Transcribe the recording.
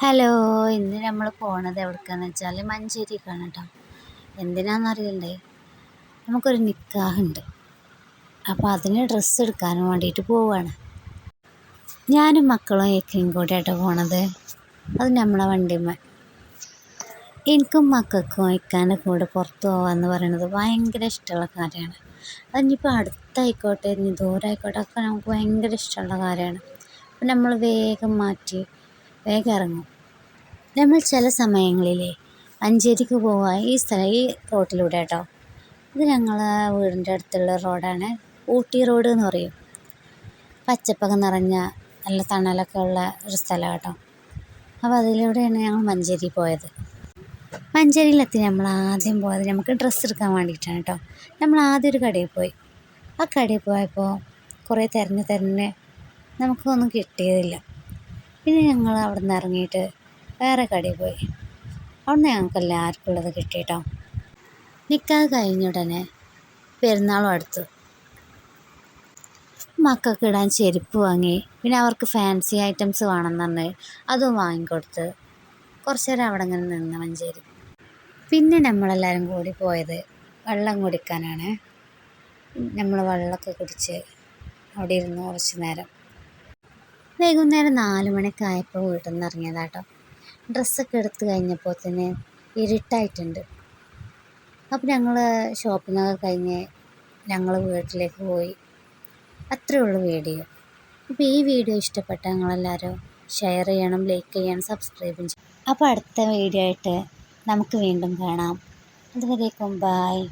Hello, ഇന്ന് നമ്മൾ പോണത് എവിടേക്കാന്ന് വെച്ചാൽ മഞ്ചേരിക്കാണ് കേട്ടോ. എന്തിനാണെന്നറിയണ്ടേ, നമുക്കൊരു നിക്കാഹുണ്ട്. അപ്പോൾ അതിന് ഡ്രസ്സ് എടുക്കാൻ വേണ്ടിയിട്ട് പോവുകയാണ്. ഞാനും മക്കളും ഏക്കയും കൂടിയാട്ടോ പോണത്. അത് നമ്മളെ വണ്ടിമ്മ. എനിക്കും മക്കൾക്കും ഇക്കാൻ്റെ കൂടെ പുറത്ത് പോകാമെന്ന് പറയുന്നത് ഭയങ്കര ഇഷ്ടമുള്ള കാര്യമാണ്. അതിനിപ്പോൾ അടുത്തായിക്കോട്ടെ ഇനി ദൂരമായിക്കോട്ടെ ഒക്കെ നമുക്ക് ഭയങ്കര ഇഷ്ടമുള്ള കാര്യമാണ്. അപ്പം നമ്മൾ വേഗം മാറ്റി വേഗം ഇറങ്ങും. നമ്മൾ ചില സമയങ്ങളിലേ മഞ്ചേരിക്ക് പോവാൻ ഈ റോട്ടിലൂടെ കേട്ടോ. ഇത് ഞങ്ങളെ വീടിൻ്റെ അടുത്തുള്ള റോഡാണ്. ഊട്ടി റോഡ് എന്ന് പറയും. പച്ചപ്പൊക്കെ നിറഞ്ഞ നല്ല തണലൊക്കെ ഉള്ള ഒരു സ്ഥലമാണ് കേട്ടോ. അപ്പോൾ അതിലൂടെയാണ് ഞങ്ങൾ മഞ്ചേരി പോയത്. മഞ്ചേരിയിലെത്തി നമ്മൾ ആദ്യം പോയത് നമുക്ക് ഡ്രസ്സ് എടുക്കാൻ വേണ്ടിയിട്ടാണ് കേട്ടോ. നമ്മൾ ആദ്യം ഒരു കടയിൽ പോയി. ആ കടയിൽ പോയപ്പോൾ കുറേ തിരഞ്ഞ് നമുക്കൊന്നും കിട്ടിയതില്ല. പിന്നെ ഞങ്ങൾ അവിടെ നിന്ന് ഇറങ്ങിയിട്ട് വേറെ കടയിൽ പോയി. അവിടുന്ന് ഞങ്ങൾക്ക് എല്ലാവർക്കും ഉള്ളത് കിട്ടി കേട്ടോ. നിക്കാഹ് കഴിഞ്ഞ ഉടനെ പെരുന്നാളും അടുത്തു. മക്കൾക്ക് ഇടാൻ ചെരുപ്പ് വാങ്ങി. പിന്നെ അവർക്ക് ഫാൻസി ഐറ്റംസ് വേണമെന്ന് പറഞ്ഞ് അതും വാങ്ങിക്കൊടുത്ത് കുറച്ച് നേരം അവിടെ ഇങ്ങനെ നിന്ന് മഞ്ചേരി. പിന്നെ നമ്മളെല്ലാവരും കൂടി പോയത് വെള്ളം കുടിക്കാനാണ്. നമ്മൾ വെള്ളമൊക്കെ കുടിച്ച് അവിടെ ഇരുന്ന് കുറച്ച് നേരം. വൈകുന്നേരം 4 മണിയൊക്കെ ആയപ്പോൾ വീട്ടിൽ നിന്ന് ഇറങ്ങിയതാട്ടോ. ഡ്രസ്സൊക്കെ എടുത്ത് കഴിഞ്ഞപ്പോൾ തന്നെ ഇരുട്ടായിട്ടുണ്ട്. അപ്പോൾ ഞങ്ങൾ ഷോപ്പിങ്ങൊക്കെ കഴിഞ്ഞ് ഞങ്ങൾ വീട്ടിലേക്ക് പോയി. അത്രയേ ഉള്ളൂ വീഡിയോ. അപ്പോൾ ഈ വീഡിയോ ഇഷ്ടപ്പെട്ട നിങ്ങളെല്ലാവരും ഷെയർ ചെയ്യണം, ലൈക്ക് ചെയ്യണം, സബ്സ്ക്രൈബും ചെയ്യണം. അപ്പോൾ അടുത്ത വീഡിയോ ആയിട്ട് നമുക്ക് വീണ്ടും കാണാം. അതുവരേക്കും ബായ്.